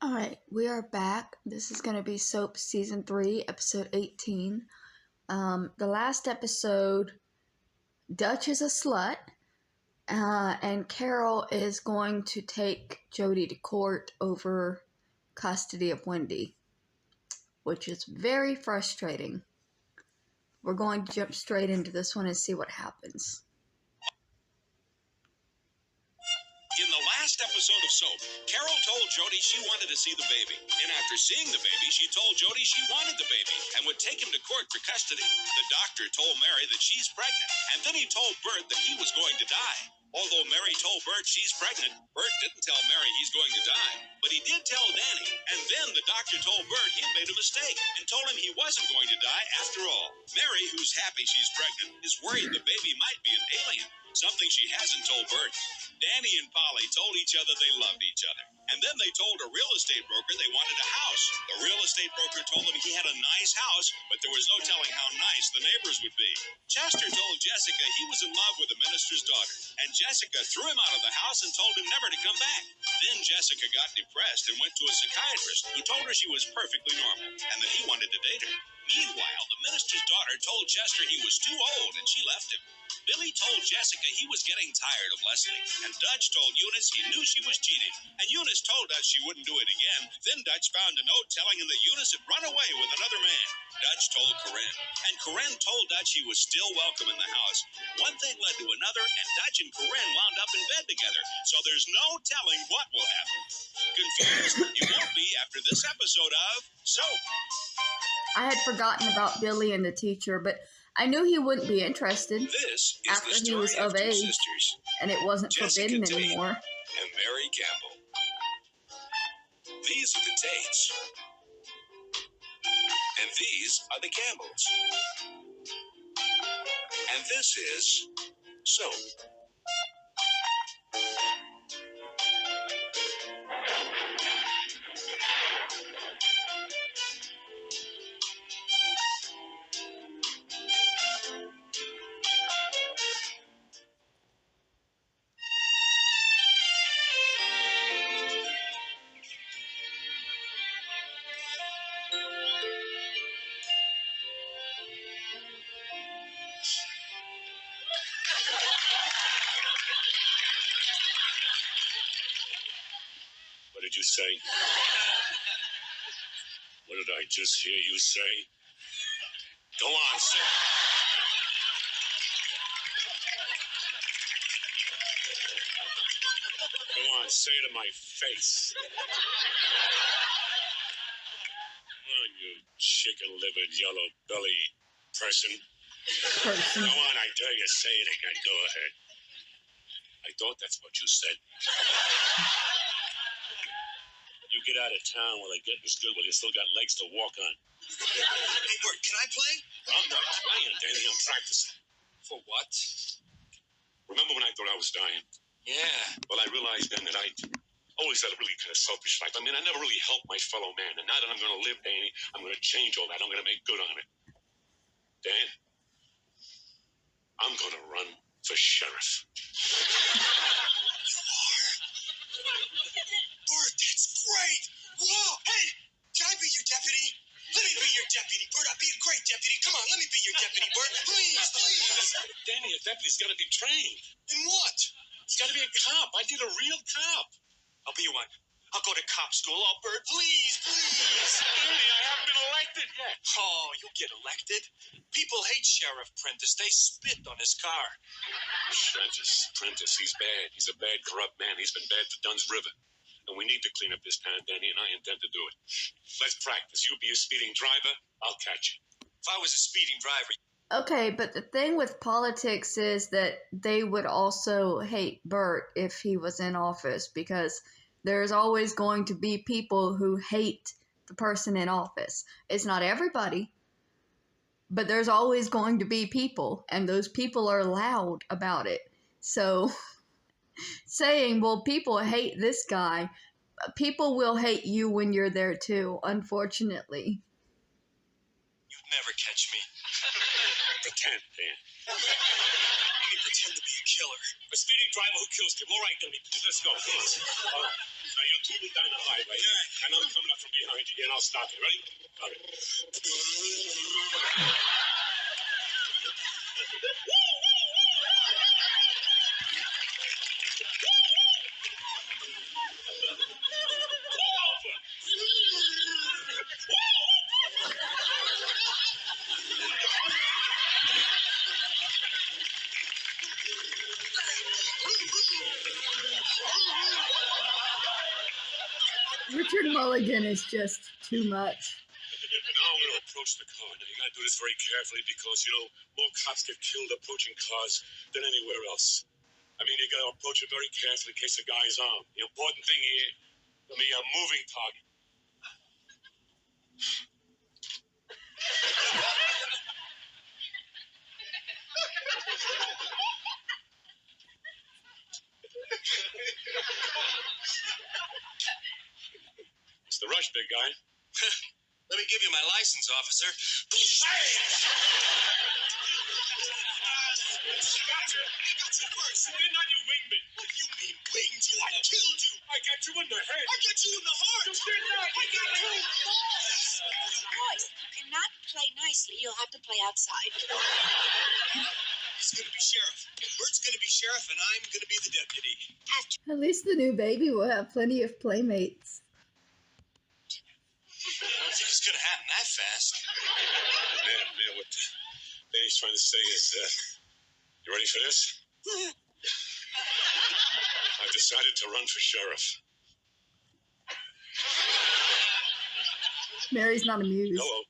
Alright, we are back. This is going to be SOAP Season 3, Episode 18. The last episode, Dutch is a slut, and Carol is going to take Jody to court over custody of Wendy, which is very frustrating. We're going to jump straight into this one and see what happens. In the last episode of SOAP, Carol told Jody she wanted to see the baby. And after seeing the baby, she told Jody she wanted the baby and would take him to court for custody. The doctor told Mary that she's pregnant, and then he told Bert that he was going to die. Although Mary told Bert she's pregnant, Bert didn't tell Mary he's going to die. But he did tell Danny, and then the doctor told Bert he'd made a mistake and told him he wasn't going to die after all. Mary, who's happy she's pregnant, is worried the baby might be an alien, something she hasn't told Bert. Danny and Polly told each other they loved each other. And then they told a real estate broker they wanted a house. The real estate broker told them he had a nice house, but there was no telling how nice the neighbors would be. Chester told Jessica he was in love with the minister's daughter, and Jessica threw him out of the house and told him never to come back. Then Jessica got depressed and went to a psychiatrist who told her she was perfectly normal and that he wanted to date her. Meanwhile, the minister's daughter told Chester he was too old and she left him. Billy told Jessica he was getting tired of Leslie, and Dutch told Eunice he knew she was cheating, and Eunice told Dutch she wouldn't do it again. Then Dutch found a note telling him that Eunice had run away with another man. Dutch told Corinne, and Corinne told Dutch he was still welcome in the house. One thing led to another, and Dutch and Corinne wound up in bed together, so there's no telling what will happen. Confused? You won't be after this episode of SOAP. I had forgotten about Billy and the teacher, but I knew he wouldn't be interested This is after the he story was of two age sisters, and it wasn't Jessica forbidden Tate anymore. and Mary Campbell. These are the Tates. And these are the Campbells. And this is SOAP. What did you say? What did I just hear you say? Go on, sir. Go on, say it to my face. Come on, you chicken-livered, yellow-belly person. Go on, I dare you, say it again. Go ahead. I thought that's what you said. You get out of town while they're getting good, while you still got legs to walk on. Hey, Bert, can I play? I'm not playing, Danny. I'm practicing. For what? Remember when I thought I was dying? Yeah. Well, I realized then that I always had a really kind of selfish life. I mean, I never really helped my fellow man. And now that I'm going to live, Danny, I'm going to change all that. I'm going to make good on it. Dan, I'm going to run for sheriff. Bert, that's great. Whoa. Hey, can I be your deputy? Let me be your deputy, Bert. I'll be a great deputy. Come on, let me be your deputy, Bert. Please, please. Danny, a deputy's got to be trained. In what? He's got to be a cop. I need a real cop. I'll be one. I'll go to cop school. Oh, Bert, please, please. Danny, I haven't been elected yet. Oh, you'll get elected. People hate Sheriff Prentice. They spit on his car. Prentice, he's bad. He's a bad, corrupt man. He's been bad for Dunn's River. And we need to clean up this town, Danny, and I intend to do it. Let's practice. You be a speeding driver, I'll catch you. If I was a speeding driver... Okay, but the thing with politics is that they would also hate Bert if he was in office, because there's always going to be people who hate the person in office. It's not everybody, but there's always going to be people, and those people are loud about it. So saying, well, people hate this guy, people will hate you when you're there too, unfortunately. You'd never catch me. Pretend, Dan. Let me pretend to be a killer. A speeding driver who kills people. All right, Danny, let's go. Come on. Now, you're too down the highway. right? And I'm coming up from behind you, and I'll stop you. Ready? Okay. Richard Mulligan is just too much. Now I'm going to approach the car. Now, you got to do this very carefully because, you know, more cops get killed approaching cars than anywhere else. I mean, you got to approach it very carefully in case the guy's armed. The important thing here, I mean, a moving target. It's the rush, big guy. Let me give you my license, officer. Gotcha first. Didn't you wing me? What do you mean, winged you? I killed you. I got you in the head. I got you in the heart. You did not. I got you. Boys, you cannot play nicely. You'll have to play outside. He's going to be sheriff. Bert's going to be sheriff, and I'm going to be the deputy. At least the new baby will have plenty of playmates. I don't think it's going to happen that fast. Man, what Danny's trying to say is, you ready for this? I've decided to run for sheriff. Mary's not amused. Hello.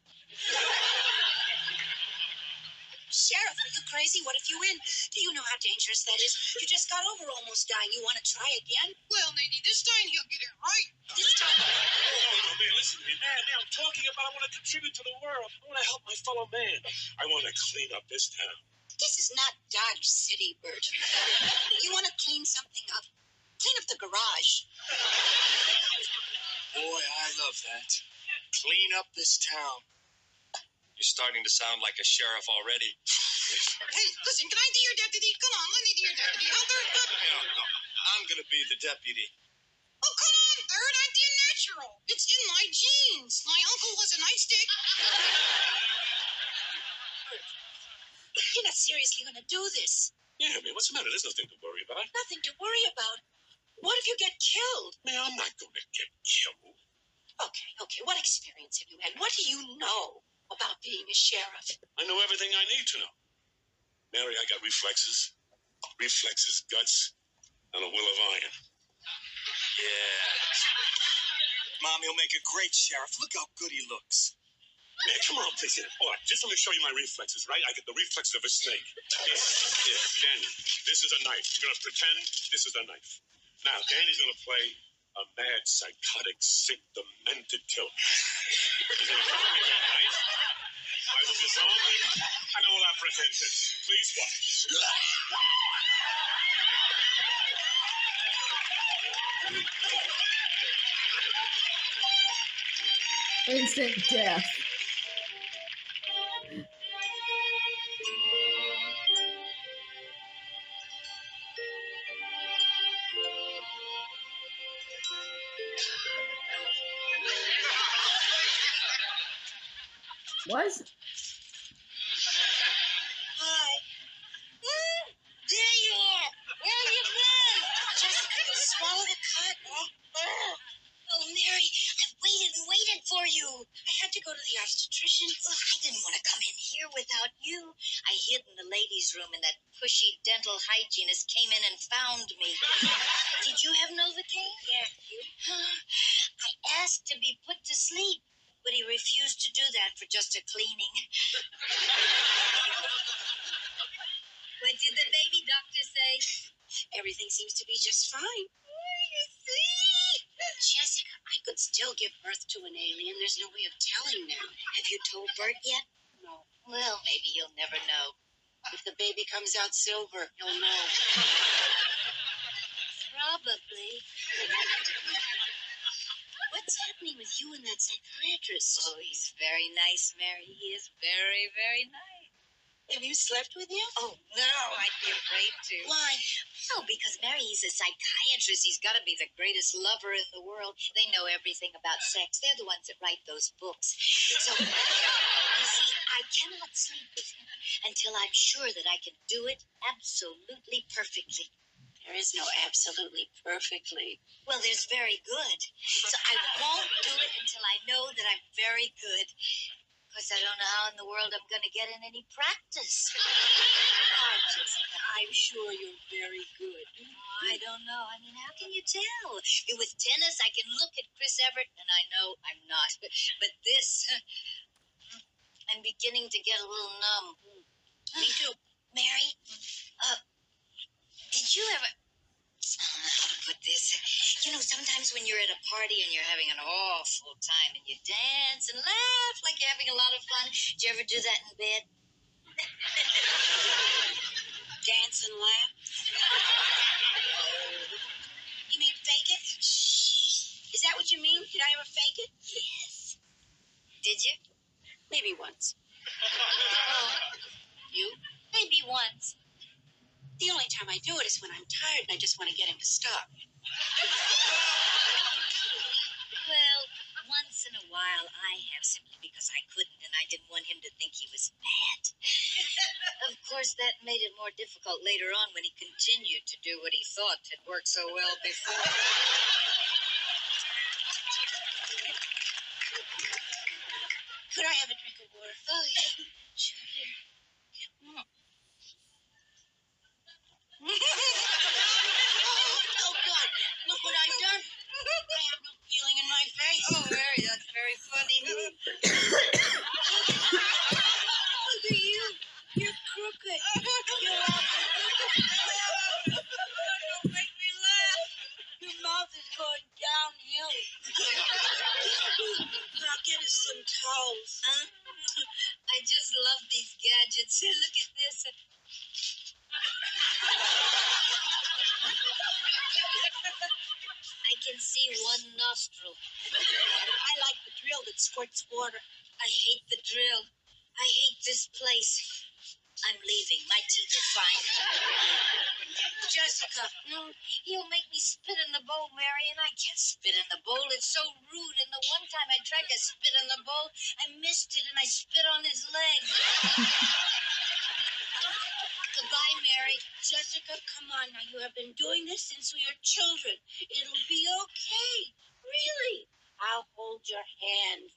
Sheriff, are you crazy? What if you win? Do you know how dangerous that is? You just got over almost dying. You want to try again? Well, lady, this time he'll get it right. This time. No, man, listen to me. Man, I'm talking about I want to contribute to the world. I want to help my fellow man. I want to clean up this town. This is not Dodge City, Bert. You want to clean something up. Clean up the garage. Boy, I love that. Clean up this town. You're starting to sound like a sheriff already. Hey, listen, can I be your deputy? Come on, let me be your deputy. No. I'm going to be the deputy. Oh, come on, Bert. I'm the natural. It's in my genes. My uncle was a nightstick. You're not seriously going to do this. Yeah, man, what's the matter? There's nothing to worry about. Nothing to worry about. What if you get killed? Man, I'm not going to get killed. Okay. What experience have you had? What do you know about being a sheriff? I know everything I need to know. Mary, I got reflexes, guts, and a will of iron. Yeah. Mommy will make a great sheriff. Look how good he looks. Man, come on, please. All right, just let me show you my reflexes, right? I get the reflexes of a snake. Here, Danny, this is a knife. You're going to pretend this is a knife. Now, Danny's going to play a mad, psychotic, sick, demented killer. He's going to come with that knife. I will disarm him, and I will apprehend him. Please watch. Instant death. Was Hi. There you are. Where have you been? Jessica, you swallow the cut. Oh, Mary, I waited for you. I had to go to the obstetrician. I didn't want to come in here without you. I hid in the ladies' room and that pushy dental hygienist came in and found me. Did you have Novocaine? Yeah, you. I asked to be put to sleep, but he refused to do that for just a cleaning. What did the baby doctor say? Everything seems to be just fine. You see? Jessica, I could still give birth to an alien. There's no way of telling now. Have you told Bert yet? No. Well, maybe you'll never know. If the baby comes out silver, you'll know. Probably. What's happening with you and that psychiatrist? Oh, he's very nice, Mary. He is very, very nice. Have you slept with him? Oh, no, I'd be afraid to. Why? Oh, because Mary, he's a psychiatrist. He's got to be the greatest lover in the world. They know everything about sex. They're the ones that write those books. So, you see, I cannot sleep with him until I'm sure that I can do it absolutely perfectly. There is no absolutely perfectly. Well, there's very good. So I won't do it until I know that I'm very good. Of course, I don't know how in the world I'm going to get in any practice. Oh, Jessica, I'm sure you're very good. I don't know. I mean, how can you tell? With tennis, I can look at Chris Everett, and I know I'm not. But this, I'm beginning to get a little numb. Me too. Mary, did you ever... I don't know how to put this. You know, sometimes when you're at a party and you're having an awful time and you dance and laugh like you're having a lot of fun, did you ever do that in bed? Dance and laugh? You mean fake it? Is that what you mean? Did I ever fake it? Yes. Did you? Maybe once. Oh, You? maybe once. The only time I do it is when I'm tired and I just want to get him to stop. Well, once in a while I have, simply because I couldn't and I didn't want him to think he was mad. Of course, that made it more difficult later on when he continued to do what he thought had worked so well before. Could I have a drink of water? Oh, yeah. Sure, here. Oh, God. Look what I've done. I have no feeling in my face. Oh, Mary, that's very funny. Look at you. You're crooked. You're awful. Don't make me laugh. Your mouth is going downhill. Now get us some towels. I just love these gadgets. Look at this. I can see one nostril. I like the drill that squirts water. I hate the drill. I hate this place. I'm leaving. My teeth are fine. Jessica. No, he'll make me spit in the bowl, Mary, and I can't spit in the bowl. It's so rude. And the one time I tried to spit in the bowl, I missed it and I spit on his leg. Goodbye, Mary. Jessica, come on now. You have been doing this since we were children. It'll be okay. Really. I'll hold your hand.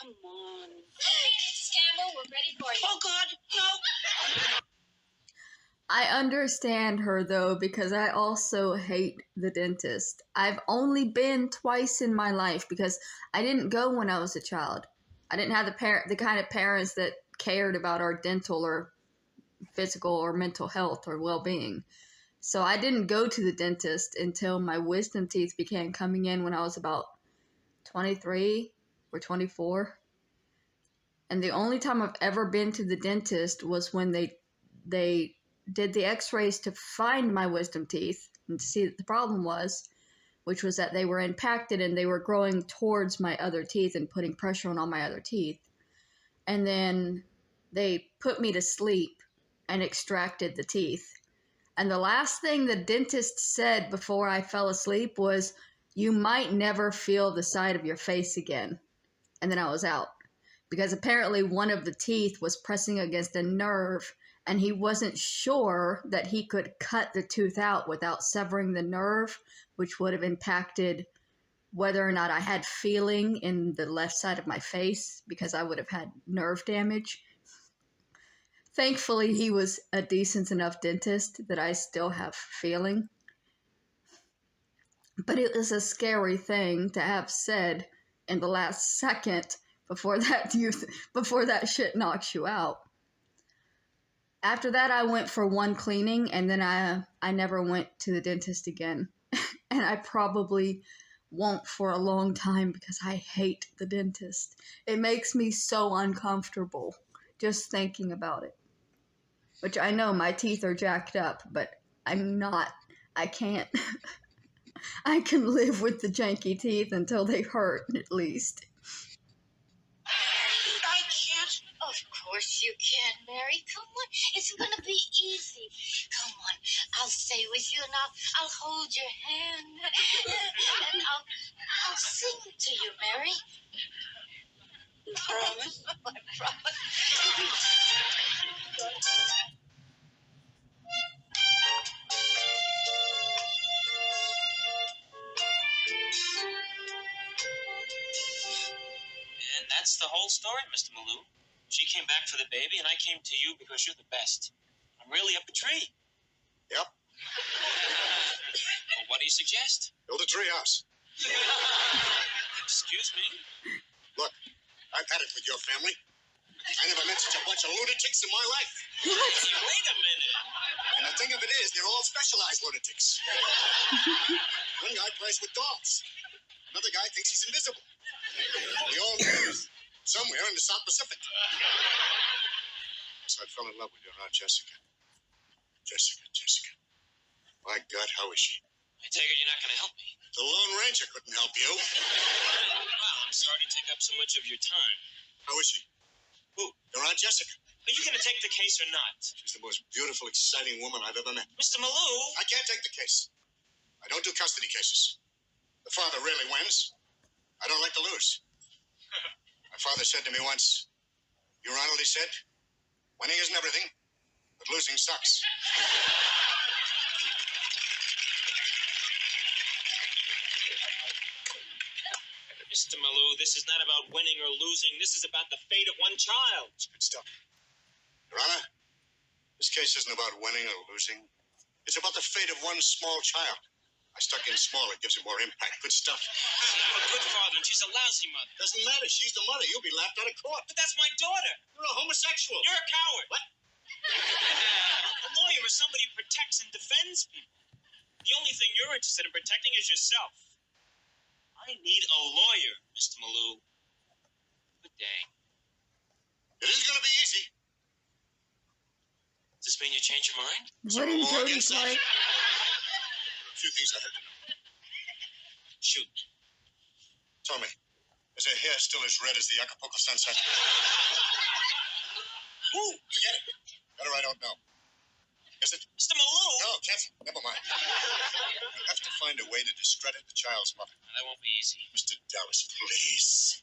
Come on. Okay, Mrs. Campbell, we're ready for you. Oh, God. No. I understand her though, because I also hate the dentist. I've only been twice in my life because I didn't go when I was a child. I didn't have the kind of parents that cared about our dental or physical or mental health or well-being. So I didn't go to the dentist until my wisdom teeth began coming in when I was about 23 or 24. And the only time I've ever been to the dentist was when they did the x-rays to find my wisdom teeth and to see what the problem was, which was that they were impacted and they were growing towards my other teeth and putting pressure on all my other teeth. And then they put me to sleep and extracted the teeth. And the last thing the dentist said before I fell asleep was, "You might never feel the side of your face again." And then I was out. Because apparently one of the teeth was pressing against a nerve, and he wasn't sure that he could cut the tooth out without severing the nerve, which would have impacted whether or not I had feeling in the left side of my face, because I would have had nerve damage. Thankfully, he was a decent enough dentist that I still have feeling. But it was a scary thing to have said in the last second before that shit knocks you out. After that, I went for one cleaning, and then I never went to the dentist again. And I probably won't for a long time because I hate the dentist. It makes me so uncomfortable just thinking about it. Which I know my teeth are jacked up, but I can't. I can live with the janky teeth until they hurt, at least. I can't. Of course you can, Mary. Come on. It's going to be easy. Come on. I'll stay with you and I'll hold your hand. And I'll sing to you, Mary. You promise? I promise. And that's the whole story, Mr. Malou. She came back for the baby, and I came to you because you're the best. I'm really up a tree. Yep. Well, what do you suggest? Build a tree house. Excuse me? Look, I've had it with your family. I never met such a bunch of lunatics in my life. Wait a minute. And the thing of it is, they're all specialized lunatics. One guy plays with dogs. Another guy thinks he's invisible. We all live somewhere in the South Pacific. So I fell in love with your Aunt Jessica. Jessica. My God, how is she? I take it you're not going to help me. The Lone Ranger couldn't help you. Well, I'm sorry to take up so much of your time. How is she? Who? Your Aunt Jessica. Are you going to take the case or not? She's the most beautiful, exciting woman I've ever met. Mr. Malou! I can't take the case. I don't do custody cases. The father rarely wins. I don't like to lose. My father said to me once, "Your Honor," he said, "winning isn't everything, but losing sucks." Mr. Malou, this is not about winning or losing. This is about the fate of one child. It's good stuff. Your Honor, this case isn't about winning or losing. It's about the fate of one small child. I stuck in small. It gives it more impact. Good stuff. I'm a good father, and she's a lousy mother. Doesn't matter. She's the mother. You'll be laughed out of court. But that's my daughter. You're a homosexual. You're a coward. What? A lawyer is somebody who protects and defends people. The only thing you're interested in protecting is yourself. I need a lawyer, Mr. Malou. Good day. It isn't going to be easy. Does this mean you change your mind? What did Jody say? A few things I had to know. Shoot. Tell me, is her hair still as red as the Acapulco sunset? Who? Forget it. Better I don't know. Is it? Mr. Malou! No, cancel. Never mind. You have to find a way to discredit the child's mother. That won't be easy. Mr. Dallas, please.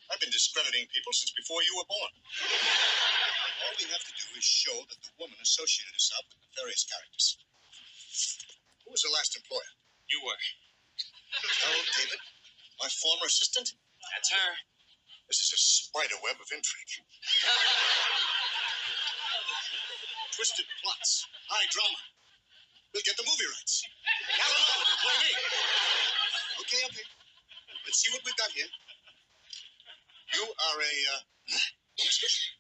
I've been discrediting people since before you were born. All we have to do is show that the woman associated herself with nefarious characters. Who was her last employer? You were. Carol David, my former assistant? That's her. This is a spider web of intrigue. Twisted plots, high drama. We'll get the movie rights. Now alone, play me. Okay. Let's see what we've got here. You are a homosexual.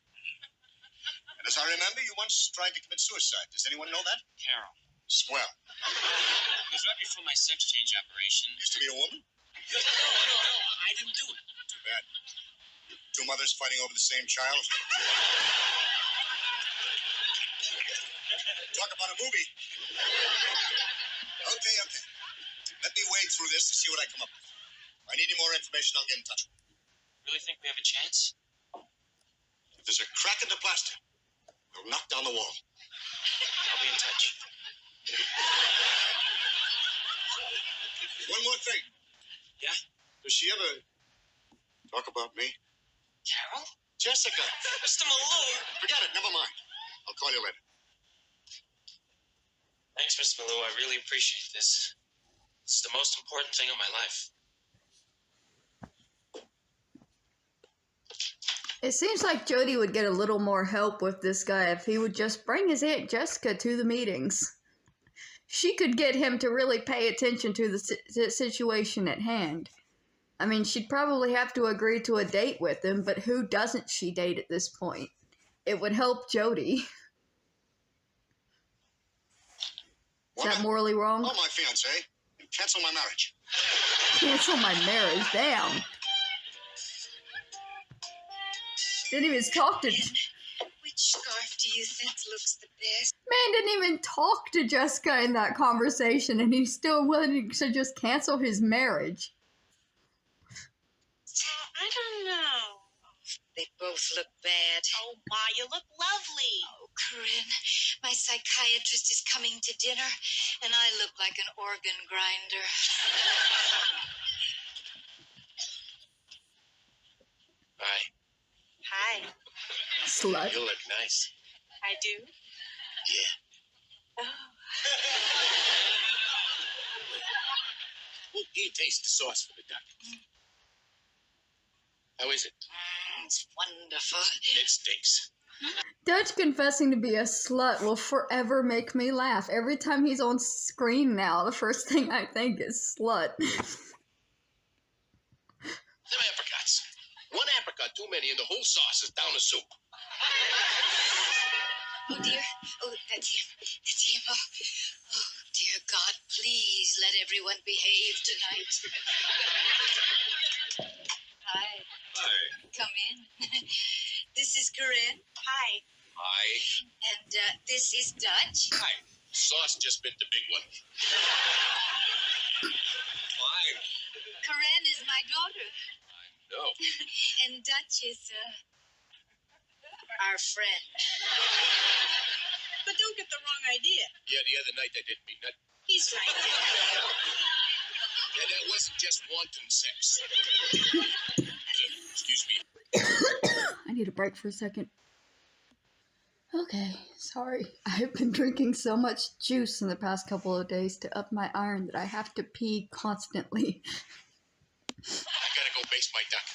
And as I remember, you once tried to commit suicide. Does anyone know that? Carol. Swell. It was right before my sex change operation. Used to be a woman? No, I didn't do it. Too bad. Two mothers fighting over the same child. Talk about a movie. Okay. Let me wade through this to see what I come up with. If I need any more information, I'll get in touch with you. Really think we have a chance? If there's a crack in the plaster, we'll knock down the wall. I'll be in touch. One more thing. Yeah? Does she ever talk about me? Carol? Jessica. Mr. Malou! Forget it. Never mind. I'll call you later. Thanks, Mr. Malou. I really appreciate this. This is the most important thing in my life. It seems like Jody would get a little more help with this guy if he would just bring his Aunt Jessica to the meetings. She could get him to really pay attention to the situation at hand. I mean, she'd probably have to agree to a date with him, but who doesn't she date at this point? It would help Jody. Is that morally wrong? Oh, my fiancé. Cancel my marriage. Cancel my marriage. Damn. Didn't even talk to... Which scarf do you think looks the best? Man didn't even talk to Jessica in that conversation, and he's still willing to just cancel his marriage. I don't know. They both look bad. Oh, Ma, you look lovely. Oh, Corinne, my psychiatrist is coming to dinner, and I look like an organ grinder. Hi. Hi. Slut. You look nice. I do? Yeah. Oh. Here, taste the sauce for the duck. How is it? It's wonderful. It stinks. Dutch confessing to be a slut will forever make me laugh. Every time he's on screen now, the first thing I think is slut. Them apricots. One apricot too many and the whole sauce is down the soup. Oh, dear. Oh, that's him. That's him. Oh, dear God, please let everyone behave tonight. Hi. Hi. Come in. This is Corinne. Hi. Hi. And this is Dutch. Hi. Sauce just been the big one. Fine. Corinne is my daughter. No. And Dutch is, our friend. But don't get the wrong idea. Yeah, the other night I didn't mean that. He's right. Yeah, that wasn't just wanton sex. Excuse me. I need a break for a second. Okay, sorry. I've been drinking so much juice in the past couple of days to up my iron that I have to pee constantly. I gotta go baste my duck.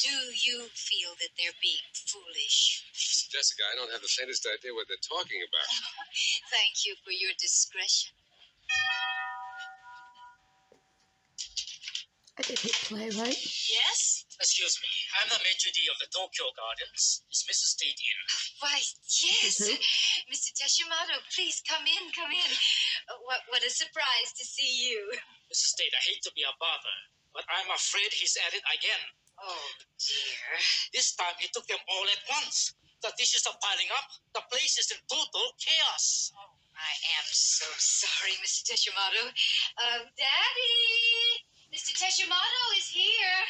Do you feel that they're being foolish? Jessica, I don't have the faintest idea what they're talking about. Thank you for your discretion. I did hit play, right? Yes? Excuse me, I'm the maitre d' of the Tokyo Gardens. Is Mrs. State in? Why, yes. Who? Mr. Teshimoto, please come in, come in. What a surprise to see you. Mrs. State, I hate to be a bother, but I'm afraid he's at it again. Oh, dear. This time he took them all at once. The dishes are piling up. The place is in total chaos. Oh, I am so sorry, Mr. Teshimoto. Daddy! Mr. Teshimoto is here.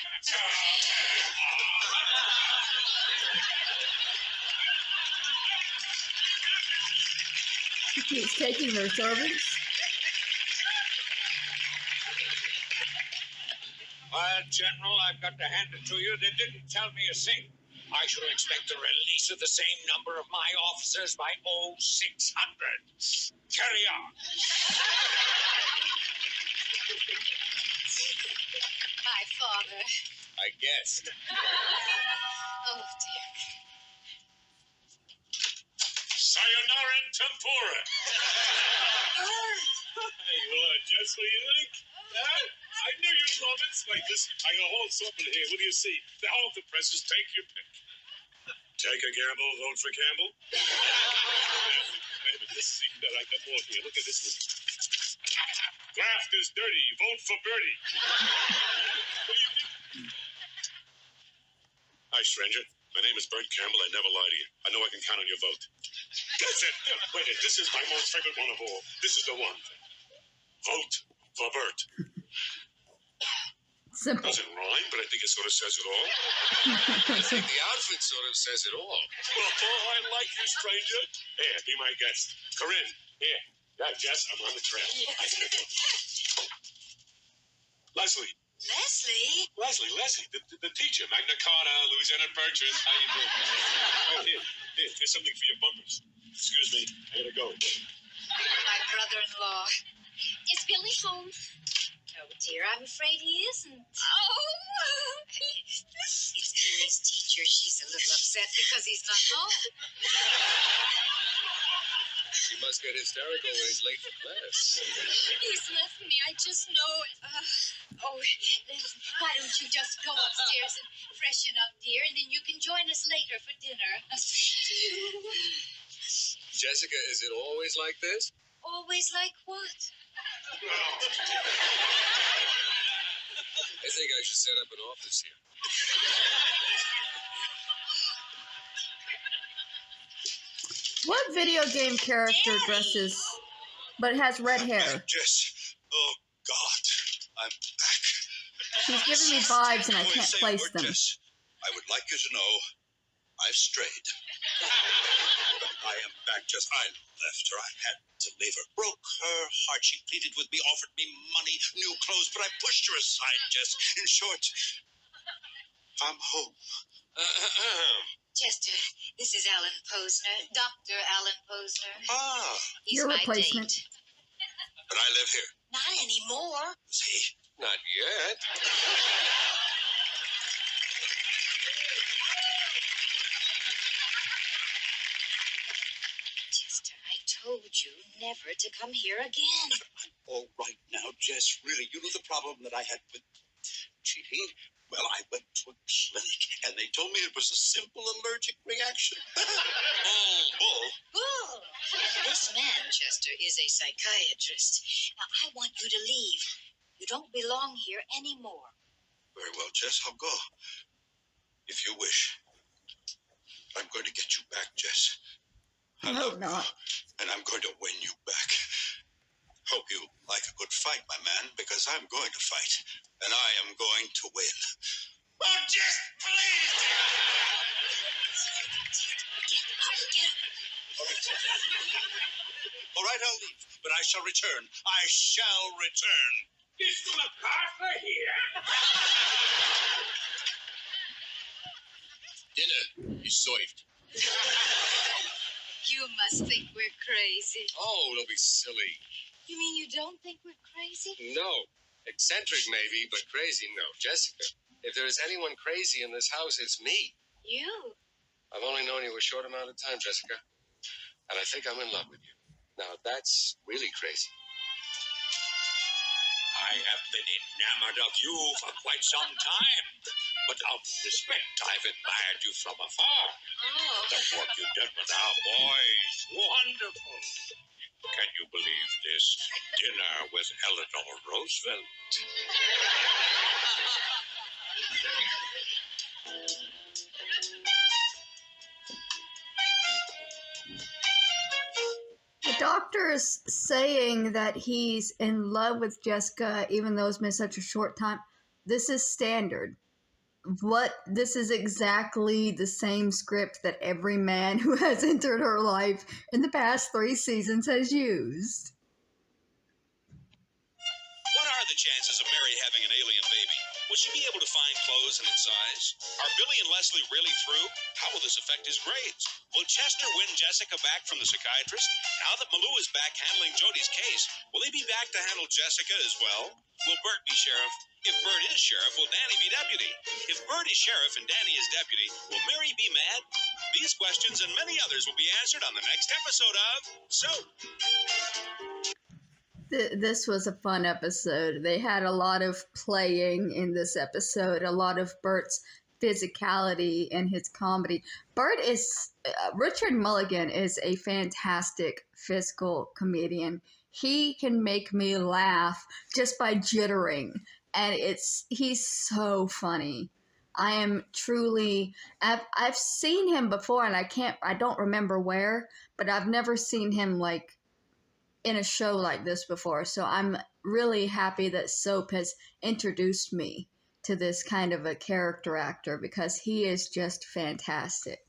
She keeps taking her servants. Well, General, I've got to hand it to you. They didn't tell me a thing. I should expect the release of the same number of my officers by 0600. Carry on. My father. I guessed. Oh, dear. Sayonara and tempura. Hey, well, just what do you think? Huh? I knew you'd love it. It's like this. I got a whole assortment here. What do you see? The whole the presses. Take your pick. Take a gamble, vote for Campbell. Wait a minute, this is even better. I got more here. Look at this one. Graft is dirty. Vote for Bertie. What do you think? Hi, stranger. My name is Bert Campbell. I never lie to you. I know I can count on your vote. That's it. Wait, this is my most favorite one of all. This is the one. Vote for Bert. Simple. Doesn't rhyme, but I think it sort of says it all. I think the outfit sort of says it all. Oh, I like you, stranger. Here, be my guest. Corinne, here. Yeah, Jess, I'm on the trail. Leslie, the teacher, Magna Carta, Louisiana Purchase. How you doing? Oh, here's something for your bumpers. Excuse me, I gotta go. My brother-in-law. Is Billy home? Oh, dear, I'm afraid he isn't. Oh! It's Billy's teacher. She's a little upset because he's not home. She must get hysterical when he's late for class. He's left me. I just know it. Listen, why don't you just go upstairs and freshen up, dear, and then you can join us later for dinner. Jessica, is it always like this? Always like what? I think I should set up an office here. What video game character dresses but has red hair? Jess. Oh, God. I'm back. He's giving me vibes and I Only can't say a place word, them. Jess. I would like you to know I've strayed. I am back, Jess. I left her. I had to leave her. Broke her heart. She pleaded with me, offered me money, new clothes, but I pushed her aside, Jess. In short, I'm home. Chester, this is Alan Posner, Dr. Alan Posner. Ah, He's Your my replacement. date. but I live here. Not anymore. See? Not yet. Chester, I told you never to come here again. All right now, Jess, really, you know the problem that I had with cheating? Well, I went to a clinic, and they told me it was a simple allergic reaction. Bull. Oh, this man, Chester, is a psychiatrist. Now, I want you to leave. You don't belong here anymore. Very well, Jess, I'll go. If you wish. I'm going to get you back, Jess. I hope not. And I'm going to win you back. Hope you like a good fight, my man, because I'm going to fight. And I am going to win. Oh, Jess, please! Get up. All right, I'll leave, but I shall return. I shall return. Is MacArthur here? Dinner is served. You must think we're crazy. Oh, don't be silly. You mean you don't think we're crazy? No. Eccentric maybe, but crazy no. Jessica, if there is anyone crazy in this house, it's me. You? I've only known you a short amount of time, Jessica. And I think I'm in love with you. Now, that's really crazy. I have been enamored of you for quite some time. But out of respect, I've admired you from afar. Oh. The work you did with our boys, wonderful. Can you believe this? Dinner with Eleanor Roosevelt. The doctor is saying that he's in love with Jessica, even though it's been such a short time. This is standard. This is exactly the same script that every man who has entered her life in the past 3 seasons has used. What are the chances of Mary having an alien baby? Will she be able to find clothes in its size? Are Billy and Leslie really through? How will this affect his grades? Will Chester win Jessica back from the psychiatrist? Now that Malou is back handling Jody's case, will he be back to handle Jessica as well? Will Bert be sheriff? If Bert is sheriff, will Danny be deputy? If Bert is sheriff and Danny is deputy, will Mary be mad? These questions and many others will be answered on the next episode of SOAP. This was a fun episode. They had a lot of playing in this episode, a lot of Bert's physicality and his comedy. Richard Mulligan is a fantastic physical comedian. He can make me laugh just by jittering, and he's so funny. I've seen him before, and I don't remember where, but I've never seen him like in a show like this before. So I'm really happy that SOAP has introduced me to this kind of a character actor, because he is just fantastic.